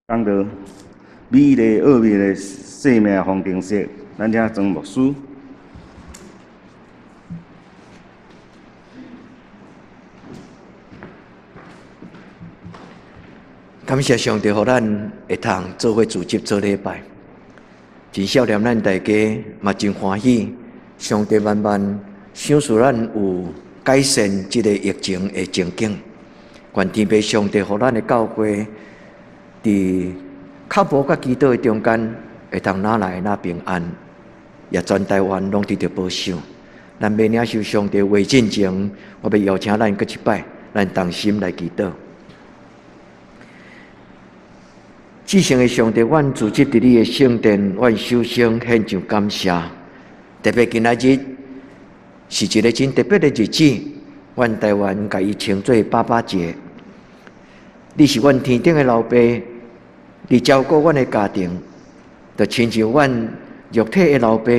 讲到美丽奥秘的生命方程式，咱请庄牧师。感谢上帝，互咱会通做伙组织做礼拜，真少年咱大家嘛真欢喜。上帝慢慢想使咱有改善这个疫情的情景，愿天父上帝互咱的教会伫脚步甲祈祷的中间，会通哪来哪平安，也全台湾拢得到保守。咱要领受上帝话进前，我要邀请咱搁一摆，咱同心来祈祷。至圣的上帝，阮组织伫你的圣殿，阮首先献上感谢。特别今仔日是一个真特别的日子，阮台湾甲伊称作爸爸节。你是阮天顶的老爸，你照顾阮的家庭，就亲像阮肉体的老爸，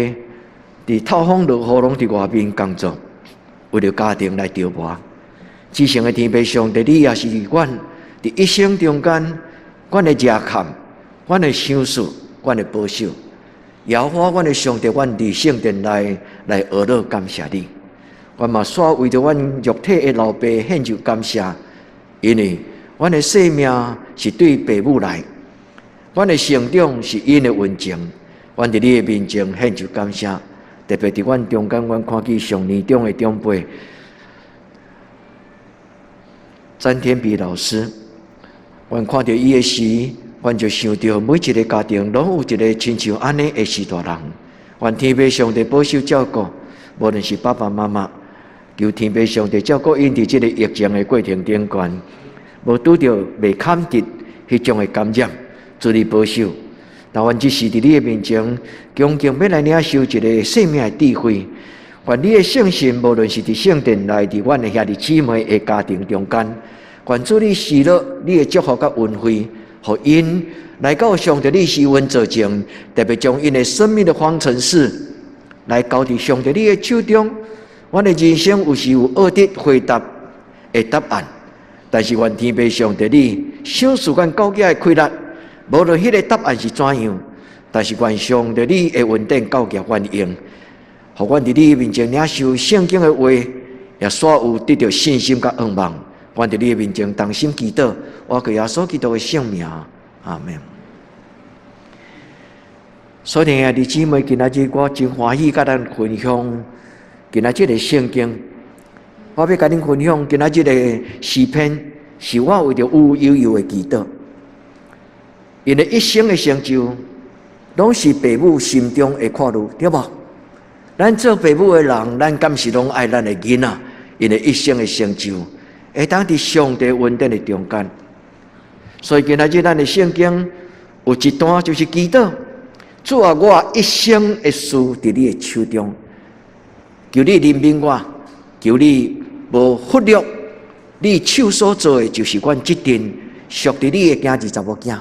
伫透风落雨拢伫外面工作，为了家庭来筹划。至圣的天父上帝，你也是阮伫一生中间。阮的热看，阮的想事，阮的保守，摇花阮的上帝，阮伫圣殿内来学乐感谢你。阮嘛煞为着阮肉体的老爸献上感谢，因为阮的生命是对父母来，阮的成长是因的恩情。阮伫你的面前献上感谢，特别伫阮中间，阮看见上年长的长辈詹天比老师。阮看到伊的时，阮就想到每一个家庭拢有一个亲像安尼的士大人。愿天父上帝保守照顾，无论是爸爸妈妈，求天父上帝照顾因伫这个疫情的过程中间，无拄到未堪得迄种的感染，祝你保守。但愿即时伫你的面前，恭敬要来领受一个生命的智慧。愿你的圣心，无论是伫圣殿内，伫阮的兄弟姊妹的家庭中间。愿主你喜乐，你的祝福甲恩惠，互因来到上帝你施恩做证，特别将因的生命的方程式来交伫上帝你的手中。阮的人生有时有恶得回答的答案，但是愿天父上帝你赏赐阮高价的快乐，无论迄个答案是怎样，但是愿上帝你的稳定高价愿用，互阮伫你面前领受圣经的话，也煞有得到信心甲盼望。愿伫你的面前同心祈祷，我靠耶稣基督的圣名，阿门。所以兄弟姊妹，今仔日我真欢喜，甲咱分享今仔日的圣经。我要甲恁分享今仔日的诗篇，是我为着有悠悠的祈祷。因的一生的成就，拢是父母心中的看路，对无？咱做父母的人，咱敢是拢爱咱的囡仔，因的一生的成就。会当伫上帝恩典的中间，所以今仔日咱的圣经有一段就是祈祷，主啊，我一生的事伫你的手中，求你怜悯我，求你无忽略你手所做的，就是阮即阵属伫你的囝儿查某囝。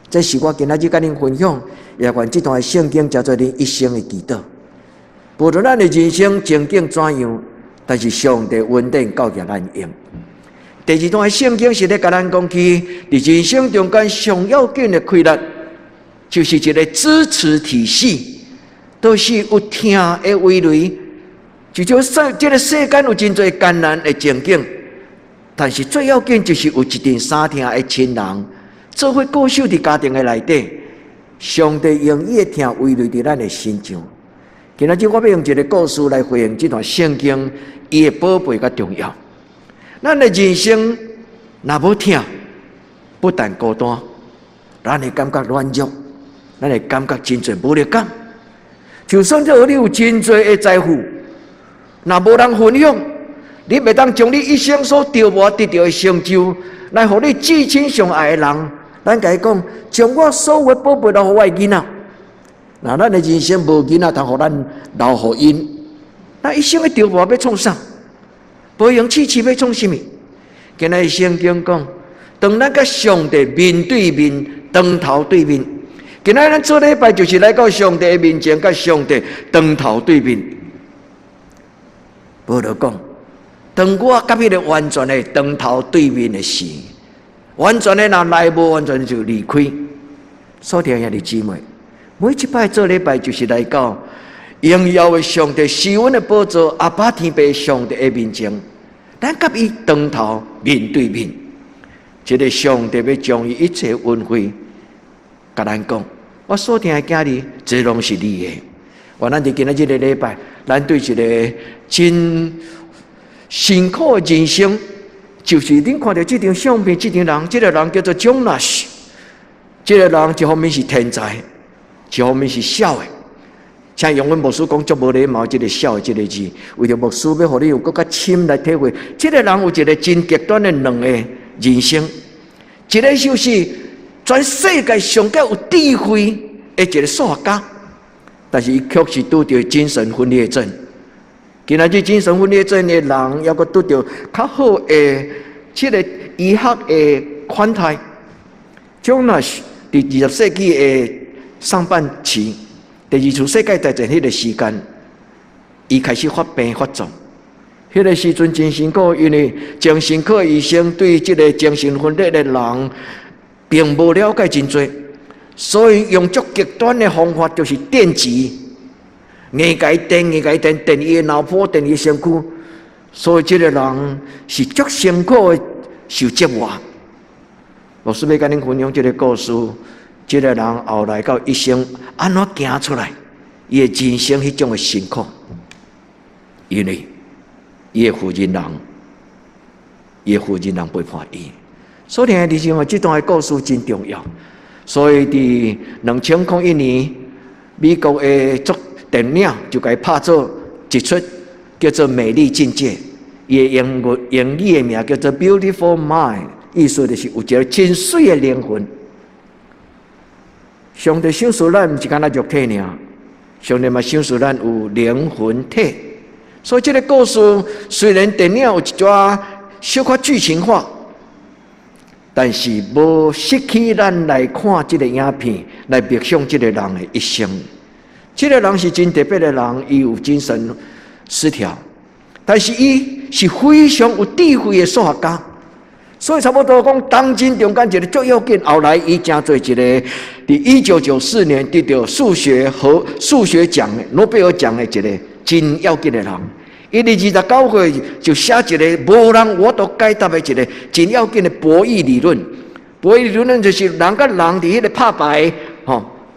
这是我今仔日甲恁分享，也愿这段圣经叫做恁一生的祈祷。无论咱的人生情景怎样，但是上帝恩典教给咱用。第二段圣经是咧甲咱讲起，伫人生中间上要紧的快乐，就是一个支持体系，都是有听的围围。就像这个世间有真侪艰难的情景，但是最要紧就是有一群三听的亲人，做伙固守伫家庭的内底，上帝用伊的听围围伫咱的心上。今仔日我要用一个故事来回应这段圣经伊的宝贝甲重要。咱的人生若无听，不但孤单，咱会感觉软弱，咱会感觉真侪无力感。就算你有真侪的财富，若无人分享，你袂当将你一生所得到的成就，来互你至亲上爱的人，咱甲伊讲，将我所有的宝贝留互我的囡仔。那咱的人生无囡仔通互咱留互因，咱一生的得到要创啥？无用气要创什么？今日圣经讲，当咱甲上帝面对面，当头对面。今日咱做礼拜就是来到上帝面前，甲上帝当头对面。无就讲，当我甲迄个完全的当头对面的时，完全的人来无完全就离开。所以兄弟姊妹，每一摆做礼拜就是来到荣耀的上帝、施恩的宝座、阿爸天父上帝的面前，咱甲伊当头面对面。这个上帝要将伊一切恩惠，甲咱讲，我所听的囝儿，这拢是你的。我咱伫今仔日的礼拜，咱对一个真辛苦的人生，就是恁看到这张相片，这张人，这个人叫做 Jonas， 这个人一方面是天才，一方面是小的。像用阮牧师讲，足无礼貌，这个小的这个字，为着牧师要互你有更加深来体会，这个人有一个真极端的两个人生，一个就是全世界上较有智慧的一个数学家，但是伊却是拄着精神分裂症。今仔日精神分裂症的人，抑阁拄着较好的这个医学的款态。Jonas 伫20世纪的上半期，第二次世界大战迄个时间，伊开始发病发作。迄个时阵真辛苦，因为精神科医生对这个精神分裂的人并无了解真多，所以用足极端的方法，就是电击，硬甲伊电伊的脑波，电伊的身躯，所以这个人是足辛苦的受折磨。老师要甲恁分享这个故事，这个人后来到一生安怎行出来，伊的人生迄种的辛苦，因为伊的负责人背叛伊。所以弟兄姊妹，这段的故事真重要。所以伫2001年，美国的电影就甲伊拍做一出叫做《美丽境界》，伊的英语的名叫做《Beautiful Mind》，意思就是有一个真水的灵魂。上帝赏赐咱毋是干那肉体尔，上帝嘛赏赐咱有灵魂体。所以这个故事虽然电影有一段小可剧情化，但是无失去咱来看这个影片，来默想这个人的一生。这个人是真特别的人，伊有精神失调，但是伊是非常有智慧的数学家。所以差不多讲，当今中间一个最要紧，后来伊真做一个，伫1994年得到数学奖的诺贝尔奖的一个真要紧的人。伊伫29岁就写一个无人我都解答的一个真要紧的博弈理论。博弈理论就是人甲人伫迄个拍牌，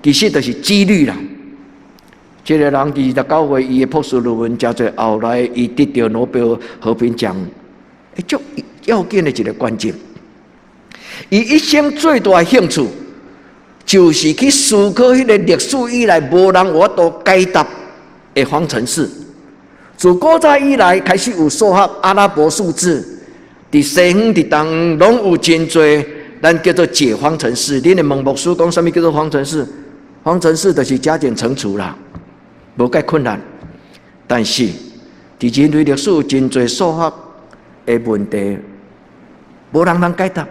其实就是几率啦。这个人伫29岁，伊的博士论文叫做后来伊得到诺贝尔和平奖，足要紧的一个关键。伊一生最大的兴趣就是去思考迄个历史以来无人我都解答的方程式。自古早以来开始有数学阿拉伯数字，伫西方伫东拢有真多，咱叫做解方程式。恁会问牧师讲什么叫做方程式？方程式就是加减乘除啦，无介困难。但是伫人类历史有真多数学的问题，无人能解答。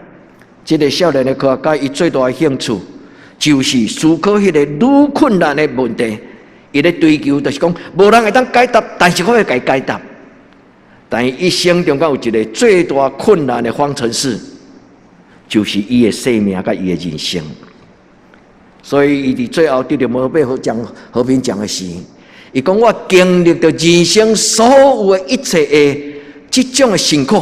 这个少年的科学家，伊最大的兴趣就是思考迄个愈困难的问题。伊咧追求，就是讲无人会当解答，但是我会甲伊解答。但伊一生中间有一个最大困难的方程式，就是伊的生命甲伊的人生。所以伊伫最后得到诺贝尔和平奖的时，伊讲我经历着人生所有的一切的这种的辛苦，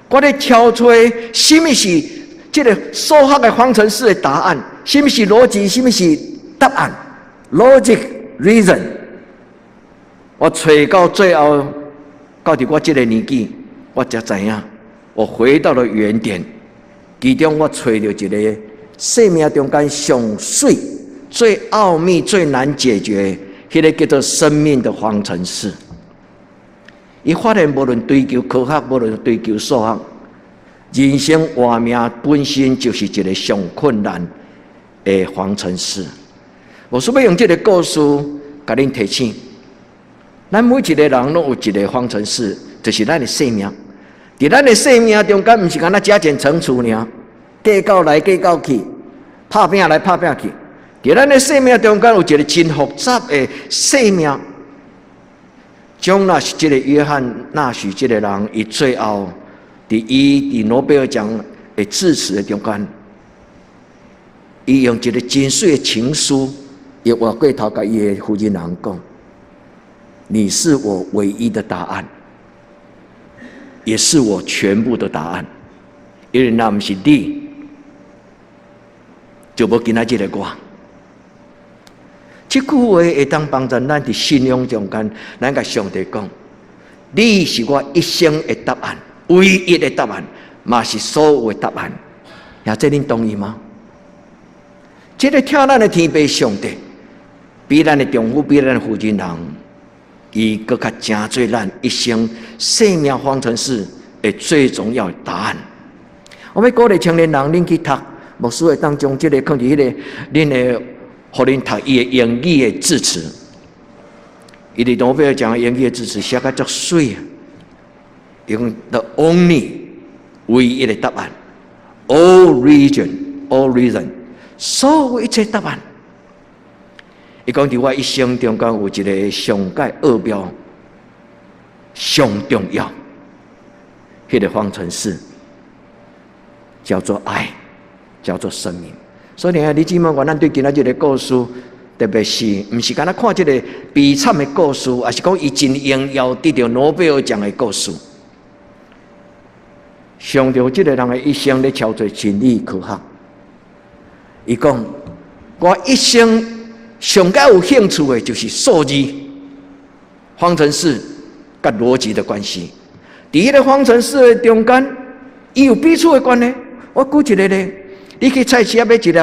我咧挑出什么是这个数学的方程式的答案，什么是逻辑，什么是答案 ，logic。reason， 我找到最后，到伫我这个年纪，我才知影，我回到了原点。其中我找到一个生命中间上水、最奥秘、最难解决，迄个叫做生命的方程式。伊发现，无论追求科学，无论追求数学，人生活命本身就是一个上困难的方程式。我是要用这个故事，甲恁提醒，咱每一个人拢有一个方程式，就是咱的生命。伫咱的生命中间，毋是干那加减乘除尔，计较来计较去，拍拼来拍拼去。伫咱的生命中间有一个真复杂的生命。将那是这个约翰纳许这个人，伊最后伫诺贝尔奖的致辞的中间，伊用一个真水的情书，也话过头甲伊的夫人人讲：“你是我唯一的答案，也是我全部的答案。因为若不是你，就无今仔日的我。”这句话会当帮助咱伫信仰中间，咱甲上帝讲：“你是我一生的答案，唯一的答案，嘛是所有的答案。”也这恁同意吗？这个听咱的天父上帝，比咱的丈夫，比咱的夫人人，伊搁较真做咱一生生命方程式的最重要的答案。我要鼓励青年人，恁去读牧师会当中，这个放伫迄个恁的，互恁读伊的英语的致辞。伊伫诺贝尔奖的英语的致辞写甲足水啊，用 the only 唯一的答案 ，all reason。所有一切答案，伊讲伫我一生中间有一个上界奥妙、上重要，迄个方程式叫做爱，叫做生命。所以你姊妹，我咱对今仔日的故事，特别是毋是干那看这个悲惨的故事，还是讲伊真荣耀得到诺贝尔奖的故事，上着这个人的一生咧操作真理科学。伊讲，我一生上较有兴趣的就是数字、方程式甲逻辑的关系。伫迄个方程式的中间，伊有彼此的关系。我举一个咧，你去菜市仔买一粒，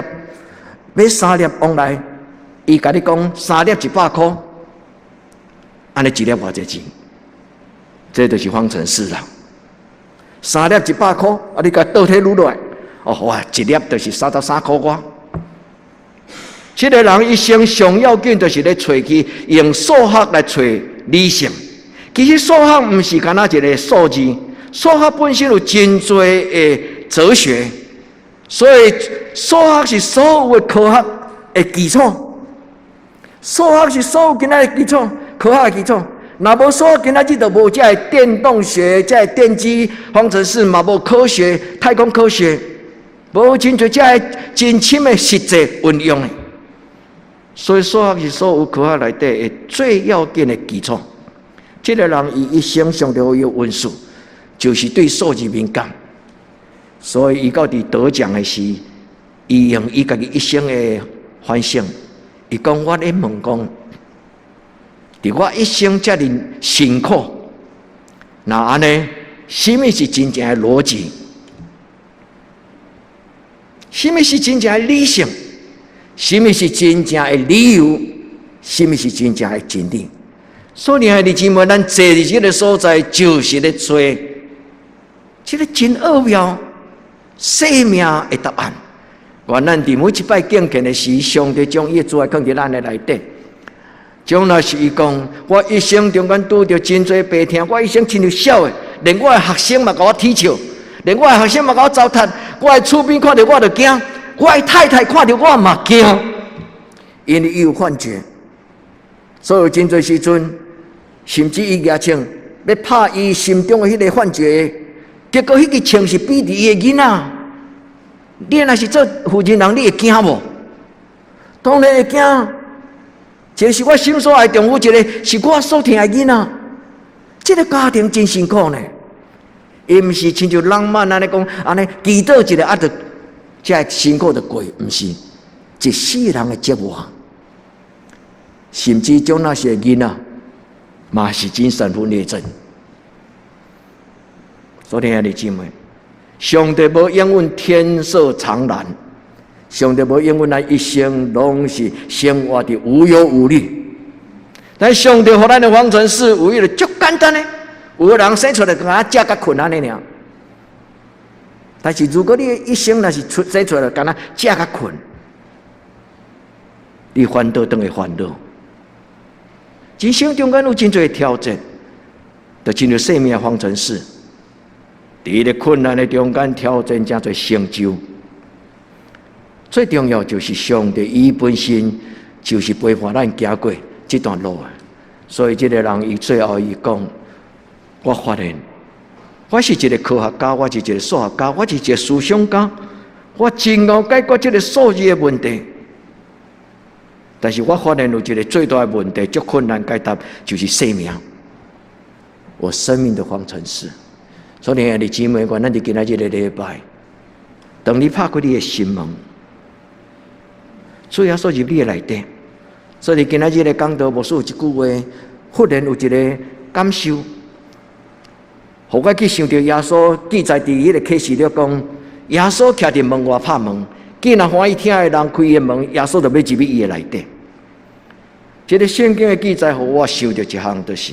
买3粒往来，伊甲你讲3粒100块，安尼一粒偌济钱？这就是方程式啦。3粒100块，啊，你甲倒体撸落来，哦，哇，一粒就是33块外。这个人一生上要紧，就是咧找去用数学来找理性。其实数学毋是干那一个数字，数学本身有真多的哲学，所以数学是所有的科学的基础。数学是所有今仔的基础，科学的基础。若无数学，今仔日就无这电动学、这电机方程式，嘛无科学、太空科学，无真侪这真深的实际运用的。所以数学是所有科学内底的最要紧的基础。这个人伊一生上头有运数，就是对数字敏感，所以伊到伫得奖的时，伊用伊家己一生的反省，伊讲我咧问讲，伫我一生遮尔辛苦，那安尼，什么是真正的逻辑？什么是真正的理性？什么是真正的理由？什么是真正的真理？所以，弟兄们，咱坐伫这个所在，就是咧找这个真奥妙生命的答案。愿咱伫每一摆敬虔的时，上帝将伊的主爱放伫咱的内底。将来是伊讲，我一生中间拄着真多病痛，我一生亲像小的，连我的学生嘛甲我踢笑，连我的学生嘛甲我糟蹋，我的厝边看到我就惊。我的太太看到我嘛惊，因为伊有幻觉，所以真侪时阵，甚至伊牙枪要拍伊心中的迄个幻觉，结果迄个枪是比伫伊的囡仔。你若是做负责人，你会惊无？当然会惊。一个是我心所爱丈夫，一个是我所疼的囡仔。这个家庭真辛苦呢，伊毋是亲像浪漫安尼讲，安尼祈祷一个啊，就这辛苦就过，毋是一世人的折磨。甚至将那些囡仔，嘛是真三分裂症。所以，兄弟姊妹，上帝无永远天色常蓝，上帝无永远咱一生拢是生活的无忧无虑。但上帝予咱的方程式有一个足简单的，有个人生出来，敢食甲困安尼尔。但是如果你一生若是生出来，敢若食甲困，你烦恼等于烦恼。人生中间有真侪挑战，就进入生命的方程式。伫一个困难的中间，挑战真侪成就。最重要就是上帝伊本身就是陪伴咱行过这段路的。所以这个人伊最后伊讲，我发现我是一个科学家，我是一个数学家，我是一个思想家，我真要解决这个数字的问题。但是我发现有一个最大的问题，最困难解答就是生命，我生命的方程式。所以，你姊妹，咱伫今仔日的礼拜，当你拍开你的心门，主耶稣入你的内底。所以今仔日的讲道，无说有一句话，忽然有一个感受，互我去想到耶稣记载伫迄个启示录讲，耶稣徛伫门外拍门，既然欢喜听的人开的门，耶稣就要入去伊的内底。这个圣经的记载，互我想到一项，就是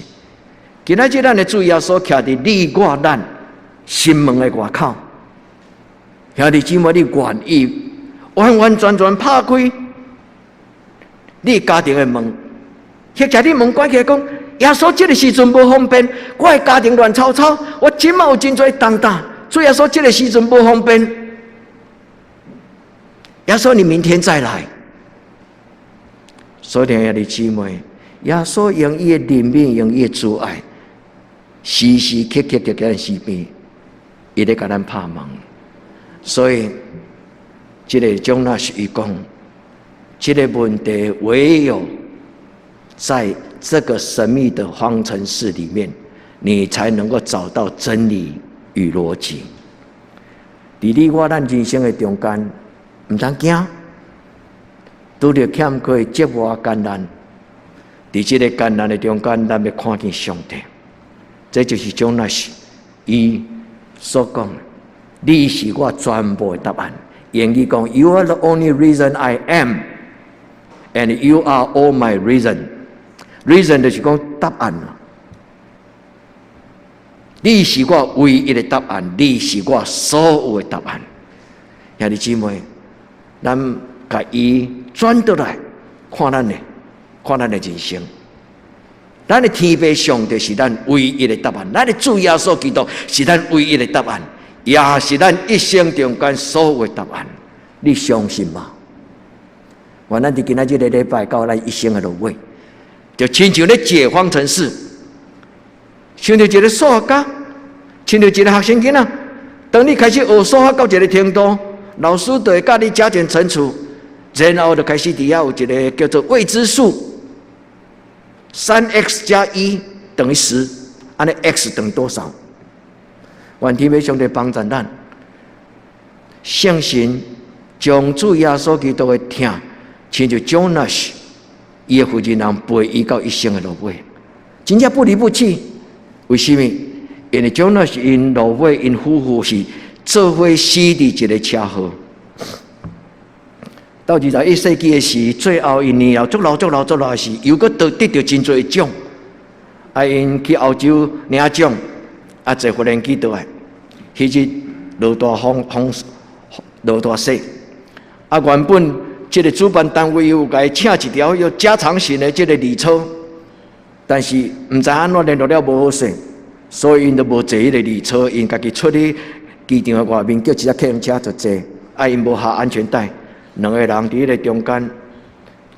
今仔日咱的主耶稣徛伫你我咱心门的外口，兄弟姊妹，你愿意完完全全拍开你家庭的门？或者你门关起来讲，耶稣这个时阵无方便，我的家庭乱糟糟，我今晚有真多重担，主耶稣这个时阵无方便，耶稣你明天再来。所以兄弟姊妹，耶稣用伊的怜悯，用伊的慈爱，时时刻刻在咱身边，伊咧甲咱拍门。所以，这个将那是伊讲，这个问题唯有在这个神秘的方程式里面，你才能够找到真理与逻辑。伫你我咱人生的中间，唔通惊。拄着欠缺折磨艰难，伫这个艰难的中间，咱要看见上帝。这就是将那是伊所讲的，你是我全部的答案。英语讲 ，You are the only reason I am, and you are all my reason。reason 就是讲答案啊，你是我唯一的答案，你是我所有的答案。兄弟姊妹，咱甲伊转倒来看咱的人生。咱的天父上帝是咱唯一的答案，咱的主耶稣基督是咱唯一的答案，也是咱一生中间所有的答案。你相信吗？我咱伫今仔日的礼拜到咱一生的落尾，就亲像咧解方程式，像着一个数学家，像着一个学生囡仔。当你开始学数学到一个程度，老师就会教你加减乘除。然后就开始底下有一个叫做未知数，3x 加1等于10，安尼 x 等于多少？愿天父上帝帮助咱，相信将主耶稣基督的听，亲像 Jonas 伊的负责人陪伊到一生的落尾，真正不离不弃。为什么？因为 Jonas 因落尾因夫妇是做伙死伫一个车祸。到21世纪的时，最后一年后，足老的时，又搁得到真多奖。因去澳洲领奖，坐飞机倒来，迄日落大雪。原本这个主办单位有甲伊请一条要加长型的这个礼车，但是唔知安怎联络了无好势，所以因就无坐迄个礼车，因家己出去机场的外面叫一只客运车就坐，因无下安全带。两个人伫迄个中间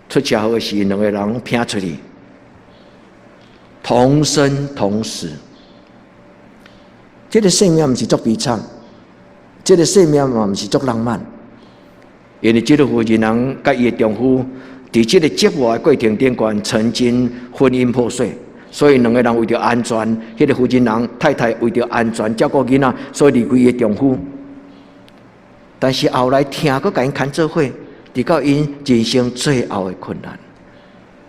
出车祸时，两个人拼出去，同生同死。这个生命毋是足悲惨，这个生命嘛毋是足浪漫，因为这个负责人甲伊的丈夫伫这个折磨的过程中间，曾经婚姻破碎，所以两个人为着安全，迄个负责人太太为着安全照顾囡仔，所以离开伊的丈夫。但是后来听佫甲因牵做伙，直到因人生最后的困难。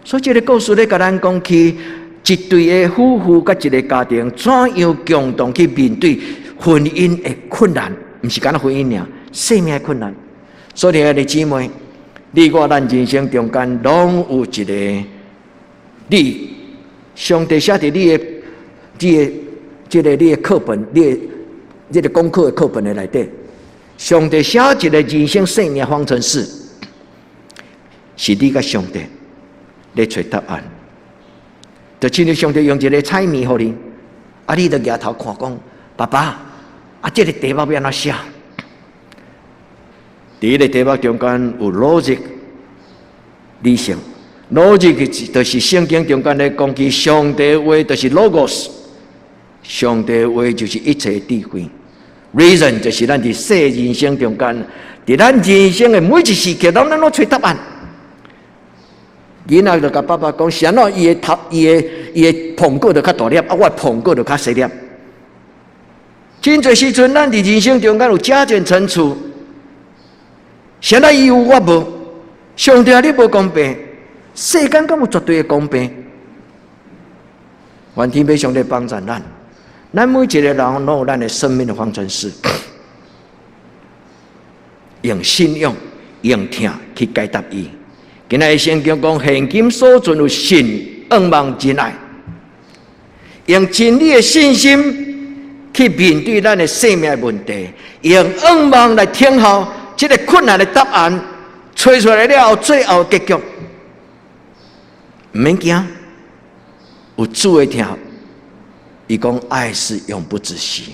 所以这个故事咧，甲咱讲起一对的夫妇甲一个家庭怎样共同去面对婚姻的困难，毋是干那婚姻尔，生命的困难。所以兄弟姊妹，你我咱人生中间拢有一个你，上帝写伫你的课本，你的这个功课的课本的内底。上帝写一个人生生命方程式，是你甲上帝咧找答案。就亲像上帝用一个彩面互你，你就抬头看讲，爸爸，这个题目要安怎写？伫迄个题目中间有 logic 理性 ，logic 就是圣经中间咧讲起上帝话，就是 logos，上帝的话就是一切智慧。reason 就是咱伫世人生中间，伫咱人生的每一时刻，咱拢找答案。囡仔就甲爸爸讲，啥喏？伊的苹果就较大粒，啊，我苹果就较细粒。真侪时阵，咱伫人生中间有加减乘除，啥喏？伊有我无？上帝啊，你无公平，世间敢有绝对的公平？愿天父上帝帮助咱，咱每一个人拢有咱的生命的方程式，用信仰、用听去解答伊。今仔日圣经讲，现今所存有信、仰望、真爱，用真理的信心去面对咱的生命的问题，用仰望来听候这个困难的答案，找出来了后，最后结局，唔免惊，有主的听。伊讲爱是永不止息。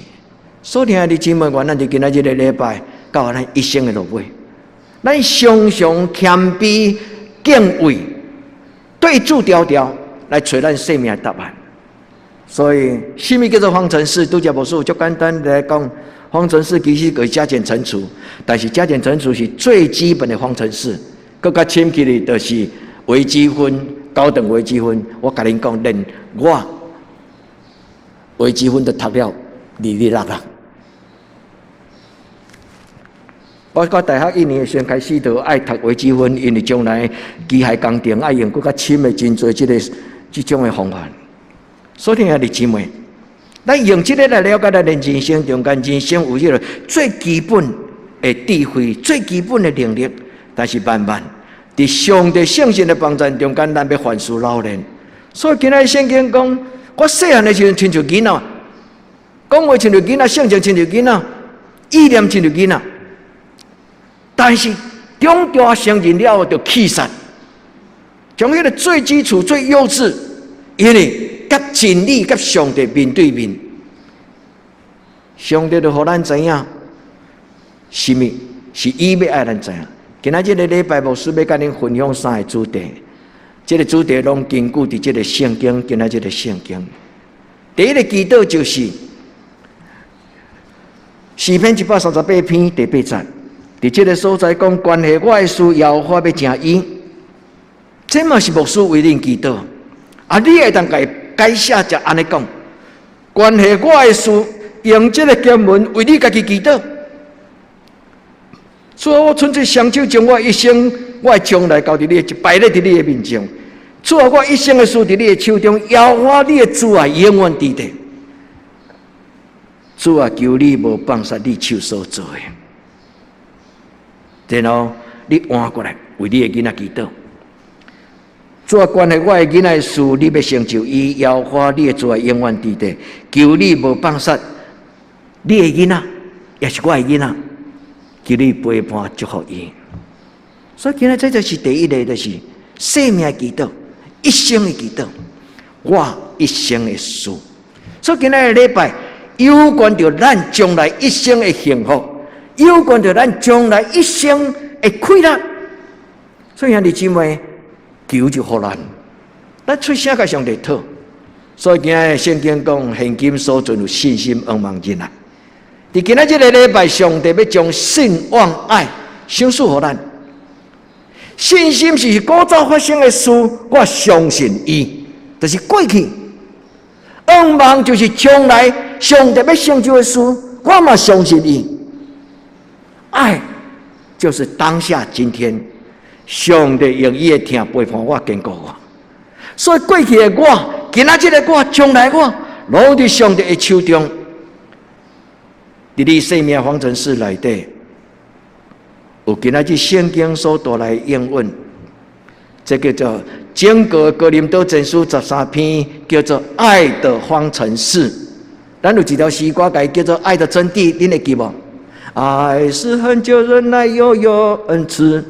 所以听的姊妹，愿咱伫今仔日的礼拜，到咱一生的落尾，咱常常谦卑。敬畏，对主条条来找咱生命的答案。所以，什么叫做方程式？拄则无数，就简单来讲，方程式其实就是加减乘除，但是加减乘除是最基本的方程式。更加深刻的，就是微积分、高等微积分。我甲恁讲，连我微积分都读了226。我到大学1年先开始就爱读微积分，因为将来机械工程爱用更较深的真侪这种的方法。所以听兄弟姊妹，咱用这个来了解咱的人生中间，人生有迄个最基本的智慧、最基本的能力，但是慢慢伫上帝圣性的帮助中间，咱要凡事老练。所以今仔圣经讲，我细汉的时候亲像囡仔，讲话亲像囡仔，性情亲像囡仔，意念亲像囡仔。但是长大成人了后，就气散，将迄个最基础、最幼稚，因为甲真理、甲上帝面对面，上帝就互咱知影，什么是伊要爱咱知影。今仔这个礼拜牧师要甲恁分享3个主题，这个主题拢根据伫这个圣经，今仔这个圣经。第一个祈祷就是诗篇138篇第8节。伫这个所在讲，关系我的事，耶和华要正义，这嘛是牧师为恁祈祷。啊，你会当改写就安尼讲，关系我的事，用这个经文为你家己祈祷。主啊，我纯粹双手将我一生，我的将来交伫你，摆咧伫你的面前。主啊，我一生的事伫你的手中，耶和华你的主啊，永远伫地。主啊，求你无放下你手所做的。然后你换过来为你的囡仔祈祷，主啊，关系我的囡仔的事，你要成就伊，耶和华你的主啊，永远伫地。求你无放下你的囡仔，也是我的囡仔，求你陪伴祝福伊。所以今仔这就是第一个，就是生命的祈祷，一生的祈祷，我一生的事。所以今仔的礼拜有关着咱将来一生的幸福。有关着咱将来一生的快乐，所以兄弟姊妹，求就互咱，咱出声甲上帝讨。所以今日圣经讲，现今所存有信心、仰望、忍耐。伫今仔这个礼拜，上帝要将信、望、爱赏赐互咱。信心是古早发生的事，我相信伊，就是过去；仰望就是将来上帝要成就的事，我嘛相信伊。爱就是当下今天，上帝用伊的听陪伴我、坚固我。所以过去的我，今仔日的我，将来我，拢伫上帝的手中。伫你生命方程式内底，有今仔日圣经所带来应允，这叫做整个哥林多前书13篇，叫做爱的方程式。咱有一条诗歌改叫做爱的真谛，恁会记无？爱是恒久忍耐，又有恩慈。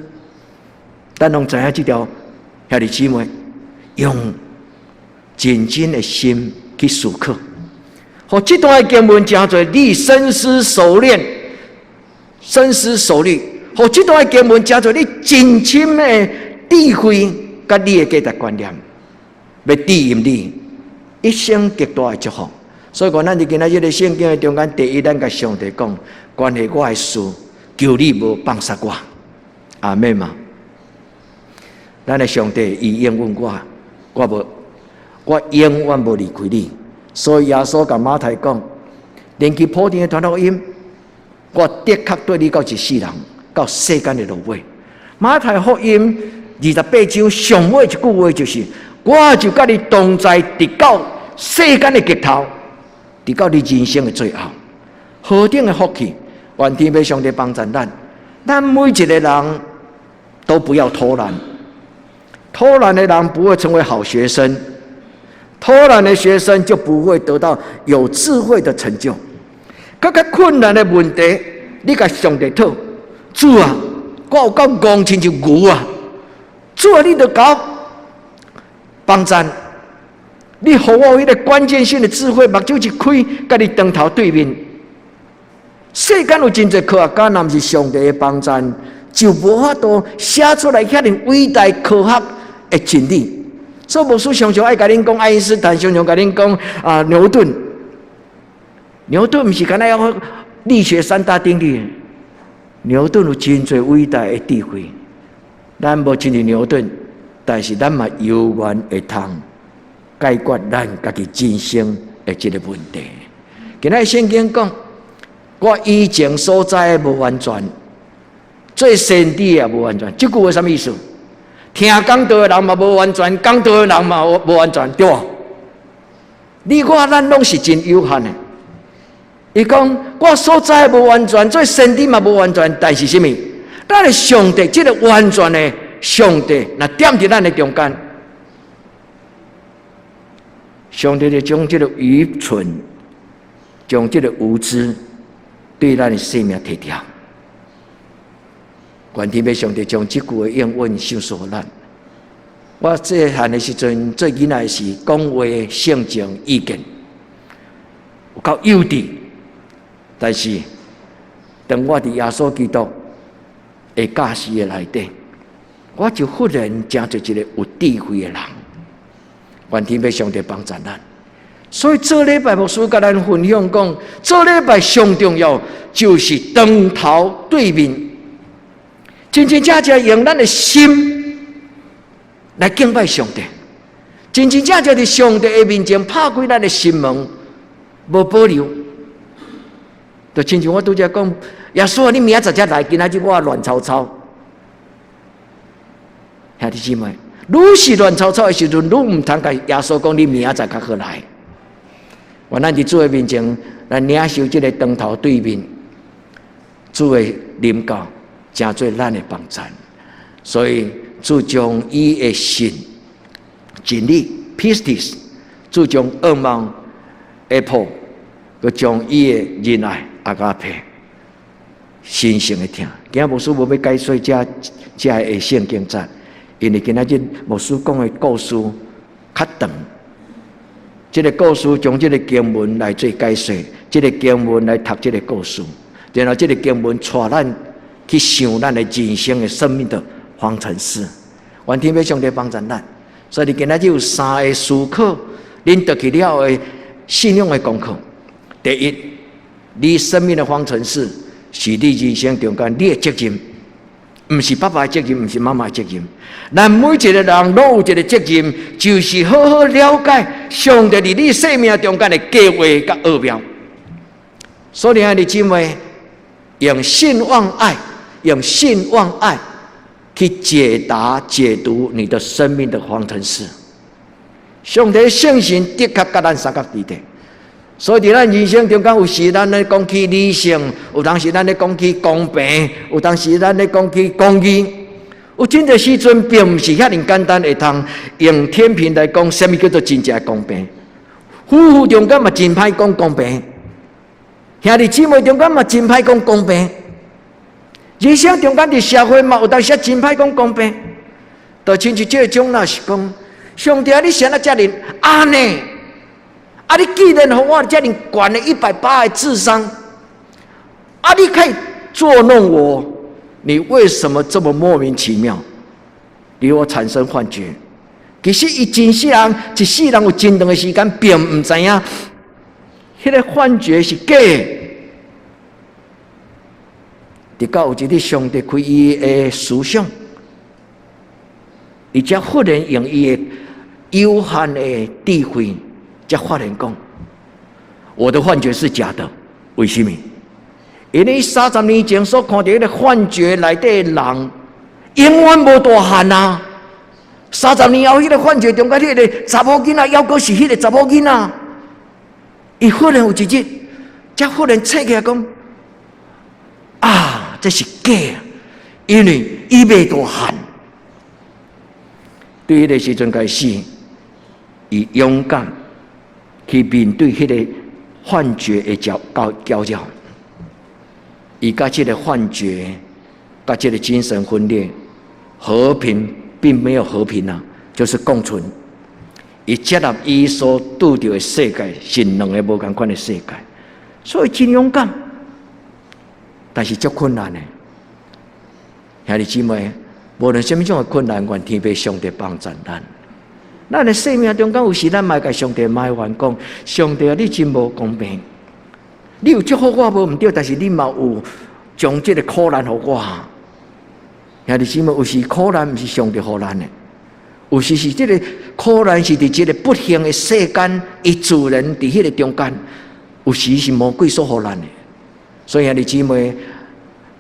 咱拢知影这条，兄弟姊妹，用真正的心去思考。和这段的经文真多，你深思熟虑，深思熟虑。和这段的经文真多，你真深的智慧，甲你的价值观念，要指引你一生极大的祝福。所以讲，咱伫今仔日的圣经的中间，第一，咱甲上帝讲，关系我的事，求你无放杀我，阿们嘛。咱的上帝伊应允我永远无离开你。所以耶稣甲马太讲，连去普天的传福音，我的确对你到一世人，到世间的落尾。马太福音28章上尾一句话就是：我就甲你同在，直到世间的结头，直到你人生的最后。何等的福气！愿天父上帝帮助咱，咱每一个人都不要偷懒。偷懒的人不会成为好学生，偷懒的学生就不会得到有智慧的成就。更加困难的问题，你甲上帝讨，主啊，我有够戆亲像牛啊！主啊，你就搞帮助，你给我迄个关键性的智慧，目睭一开，甲你当头对面。世间有真侪科学家，若不是上帝的帮助，就无法度写出来遐尼伟大科学的真理。所以牧师常常爱甲恁讲爱因斯坦，常常甲恁讲牛顿。牛顿不是干那要力学三大定律，牛顿有真侪伟大的智慧。咱无亲像牛顿，但是咱嘛永远会通解决咱家己人生的这个问题。今仔圣经讲，我以前所知的无完全，做先知也无完全。这句话什么意思？听讲道的人嘛无完全，讲道的人嘛无完全，对吧？你我咱拢是真有限的。伊讲我所知的无完全，做先知嘛无完全，但是什么？咱的上帝，这个完全的上帝，那点伫咱的中间，上帝就将这个愚蠢，将这个无知，对咱的生命摕掉。愿天父上帝将这句话应允享受咱。我细汉的时阵，做囡仔是讲话性情意见，有够幼稚。但是，当我伫耶稣基督的教示的内底，我就忽然成做一个有智慧的人。愿天父上帝帮助咱。所以这礼拜牧师甲咱分享讲，这礼拜上重要就是当头对面，真真正正用咱的心来敬拜上帝，真真正正伫上帝的面前拍开咱的心门，无保留。就亲像我拄则讲，耶稣啊，你明仔载来，今仔日我乱糟糟。兄弟姊妹，愈是乱糟糟的时阵，愈唔通甲耶稣讲，你明仔载较好来。我咱伫主的面前来领受这个当头对面，主的临到，真做咱的帮助。所以主将伊的信、真理 （pistis）， 主将恶梦 （apple）， 佮将伊的仁爱。阿加佩，心性的听。今日牧师无要解说这的圣经节，因为今仔日牧师讲的故事较长。这个故事从这个经文来做解说，这个经文来读这个故事，然后这个经文带咱去想咱的人生的生命的方程式。愿天父上帝帮助咱。所以你今仔日有3个思考，恁得去了的信仰的功课。第一，你生命的方程式是你人生中间你的责任，不是爸爸的责任，不是妈妈的责任。咱每一个人都有一个责任，就是好好了解上帝伫你生命中间的计划甲奥妙。所以，兄弟姊妹，用信望爱，用信望爱去解读你的生命的方程式。上帝的圣心的确甲咱三角地带。所以，伫咱人生中间，有时咱咧讲起理性，有当时咱咧讲起公平，有当时咱咧讲起公义。有真侪时阵，并不是遐尼简单，会通用天平来讲，什么叫做真正的公平？夫妇中间嘛真歹讲公平，兄弟姊妹中间嘛真歹讲公平。人生中间伫社会嘛，有当时真歹讲公平。就亲像这种若是讲，上帝啊，你谁啊遮尔安尼？啊！你既然和我这样管了180的智商，啊！你可以捉弄我，你为什么这么莫名其妙，令我产生幻觉？其实伊一世人有真长的时间，并唔知影迄个幻觉是假的。直到有一日，上帝开伊的思想，伊才忽然用伊的有限的智慧，才发现讲：我的幻觉是假的。为什么？因为30年前所看到迄个幻觉内底的人，永远无大汉啊！30年后，迄个幻觉中间迄个查某囡仔，犹阁是迄个查某囡仔。伊忽然有一日，才忽然醒起来讲：啊，这是假的，因为伊未大汉。对迄个时阵开始，伊勇敢去面对迄个幻觉的交扰。伊甲这个幻觉，甲这个精神分裂，和平并没有和平啊，就是共存。伊接纳伊所拄到的世界是两个无同款的世界，所以真勇敢，但是足困难的。兄弟姊妹，无论什么种的困难，愿天父上帝帮助咱。咱的生命中间有时咱嘛甲上帝埋怨讲：上帝啊，你真无公平。你有祝福我无毋对，但是你嘛有将这个苦难给我。兄弟姊妹，有时苦难毋是上帝给咱的，有时是这个苦难是伫这个不幸的世间，伊自然伫迄个中间，有时是魔鬼所给咱的。所以兄弟姊妹，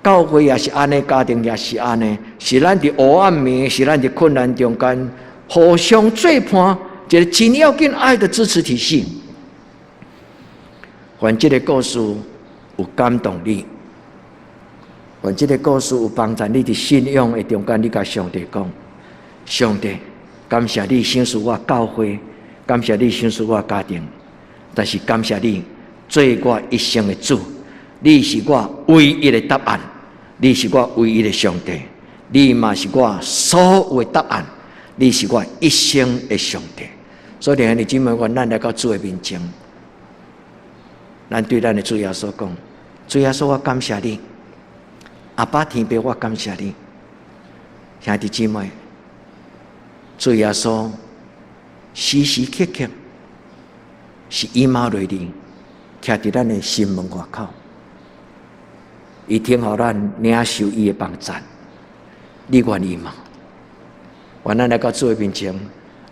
教会也是安尼，家庭也是安尼，是咱伫黑暗面，是咱伫困难中间，互相做伴，一个真要紧爱的支持体系。愿这个故事有感动你，愿这个故事有帮助你伫信仰的中间，你甲上帝讲：上帝，感谢你赏赐我教会，感谢你赏赐我家庭，但是感谢你做我一生的主，你是我唯一的答案，你是我唯一的上帝，你嘛是我所有的答案，你是我一生的上帝。所以兄弟姊妹，愿咱来到主的面前。咱对咱的主耶稣讲：主耶稣，我感谢你，阿爸天父，我感谢你。兄弟姊妹，主耶稣时时刻刻是以马内利，徛伫咱的心门外口，伊听候咱领受伊的帮助。你愿意吗？愿咱来到主的面前，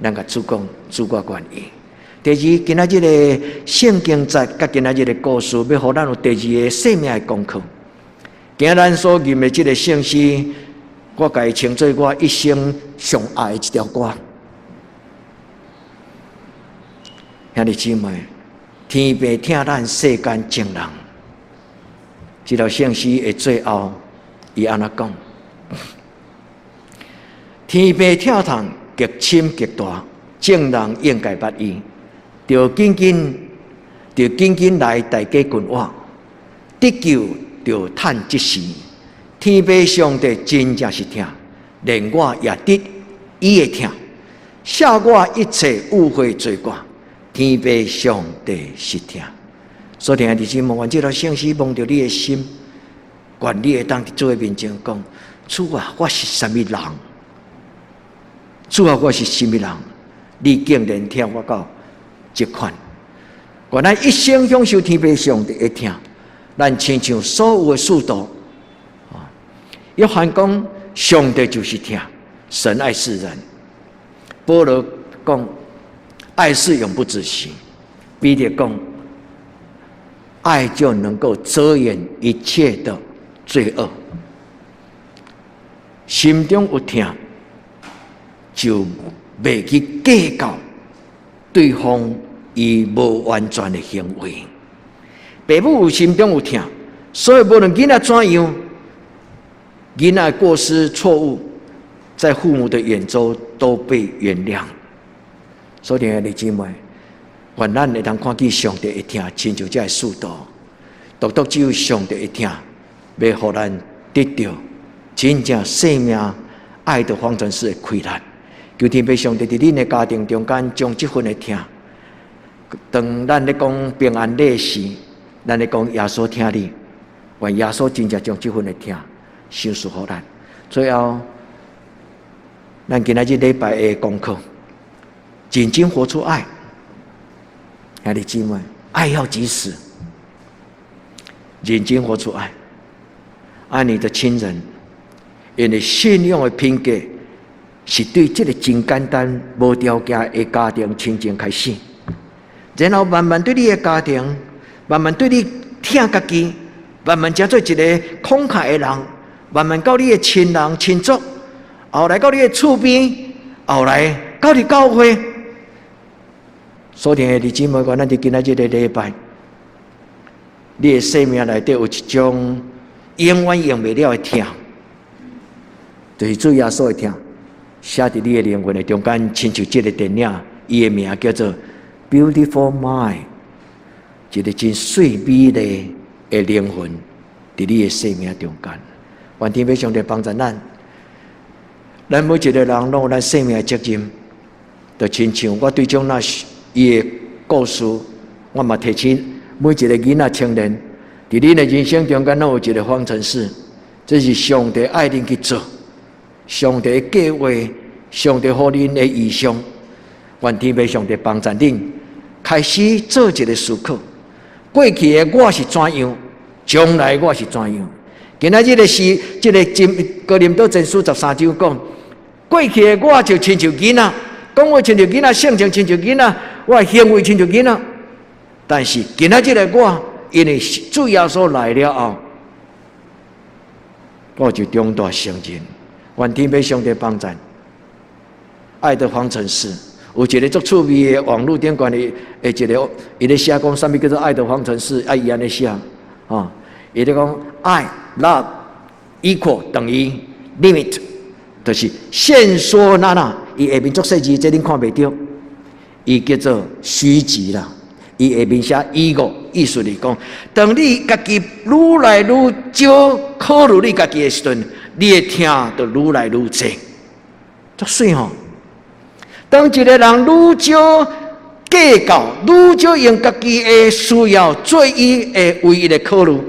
咱甲主讲：主，我愿意。第二，今仔日个圣经节，甲今仔日个故事，要互咱有第二个生命的功课。今仔咱所念的这个圣诗，我甲伊称作我一生上爱的一条歌。兄弟姊妹，天父听咱世间情人，这条圣诗的最后，伊安怎讲？天父跳堂极深极大，众人应该捌伊。就紧紧来大家群我，得救就趁即时。天父上帝真正是听，连我也得伊的听，赦我一切误会罪过。天父上帝是听。所以兄弟姊妹，愿这条圣诗蒙着你的心，愿你会当伫主的面前讲：主啊，我是什么人？主啊，我是什么人？你竟然听我到这款，原来一生享受天父上帝的听，咱亲像所有的使徒，约翰讲上帝就是听，神爱世人。保罗讲爱是永不止息，彼得讲爱就能够遮掩一切的罪恶。心中有听，就袂去计较对方伊无完全的行为。父母有心中有听，所以无论囡仔怎样，囡仔过失错误，在父母的眼中都被原谅。所以兄弟姊妹，愿咱会当看见上帝会听，亲像这使徒，独独只有上帝会听，要互咱得到真正生命爱的方程式的开展。求天父上帝伫恁的家庭中间，将这份的听，当咱咧讲平安礼时，咱咧讲耶稣听你，愿耶稣真正将这份的听赏赐予咱。最后，咱今仔日礼拜的功课，真正活出爱，兄弟姊妹，爱要及时，认真活出爱，爱你的亲人，因为信仰的品格是对这个真简单、无条件的家庭亲情开始，然后慢慢对你的家庭，慢慢对你疼家己，慢慢成做一个慷慨的人，慢慢到你的亲人亲族，后来到你的厝边，后来到你教会。所听的弟姊妹，咱伫今仔日的礼拜，你的生命内底有一种永远用不了的疼，就是主耶稣的疼，写伫你的灵魂的中间，亲像这个电影，伊的名叫做《Beautiful Mind》，一个真水美丽的灵魂，伫你的生命中间。愿天父上帝帮助咱，咱每一个人拢有咱生命的责任，就亲像我对种那伊的故事，我嘛提醒每一个囡仔青年，伫恁的人生中间，拢有一个方程式，这是上帝爱恁去做，上帝的计划，上帝互恁的意向。愿天父上帝帮助恁，开始做一个思考：过去的我是怎样，将来我是怎样。今仔日的是这个哥林多前书13章讲，过去的我就亲像囡仔。讲话亲像囡仔，性情亲像囡仔，我的行为亲像囡仔。但是今仔日的我，因为主耶稣来了后，我就重大成人。愿天父上帝帮助。爱的方程式有一个足趣味的网络顶关的一个，伊咧写讲什么叫做爱的方程式？伊安尼写啊，伊咧讲爱 love equal 等于 limit， 就是限缩那。伊下面作细字，这恁看袂到。伊叫做虚值啦。伊下面写ego，意思是讲，当你家己愈来愈少考虑你家己的时阵，你的疼就愈来愈济。足水吼！当一个人愈少计较，愈少用家己的需要做伊的唯一的考虑，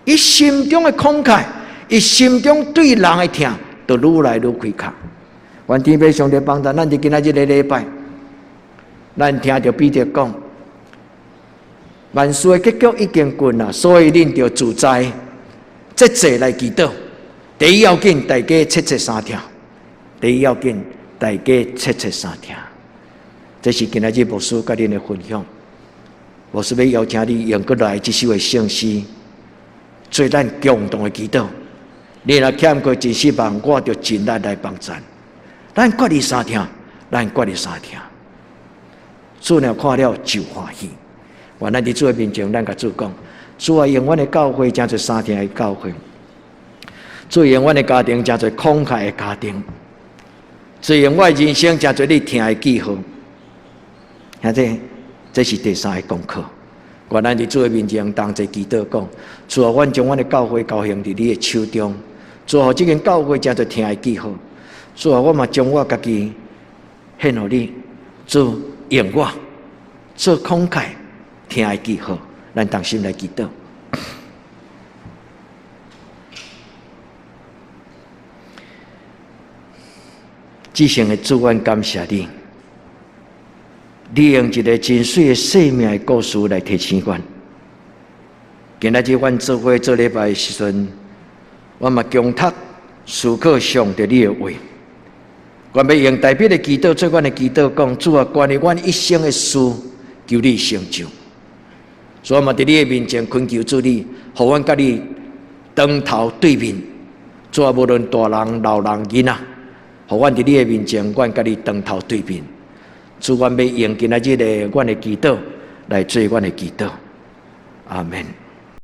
伊心中的慷慨，伊心中对人的疼，就愈来愈开阔。愿天父上帝帮助咱，伫今仔日的礼拜，咱听着彼得讲，万事的结局已经近啦，所以恁着自在节制来祈祷。第一要紧，大家切切三听；第一要紧，大家切切三听。这是今仔日牧师甲恁的分享。牧师要邀请你用过来这首的圣诗，做咱共同的祈祷。你若欠过真失望，我着尽力来帮助。咱决意三听，咱决意三听。主了看了就欢喜。愿咱伫主的面前，咱甲主讲：主啊，永远的教会真侪三听的教会；主永远的家庭真侪慷慨的家庭；主永远的人生真侪你听的记号。兄弟，这是第三个功课。愿咱伫主的面前，同齐祈祷讲：主啊，阮将阮的教会高兴伫你的手中。主啊，这间教会真侪听的记号。主啊，我嘛将我家己献予你，主用我做慷慨听的记号，咱同心来祈祷。至圣的主，阮感谢你，你用一个真水的生命的故事来提醒阮。今仔日阮做伙做礼拜的时阵，我嘛强读思考上帝你的话。阮要用代表的祈祷做阮的祈祷，讲主啊，关于阮一生的事，求你成就。所以，我嘛伫你的面前恳求主你，互阮甲你当头对面。主啊，无论大人、老人、囡仔，互阮伫你的面前，阮甲你当头对面。主，阮要用今仔日的阮的祈祷来做阮的祈祷。阿门。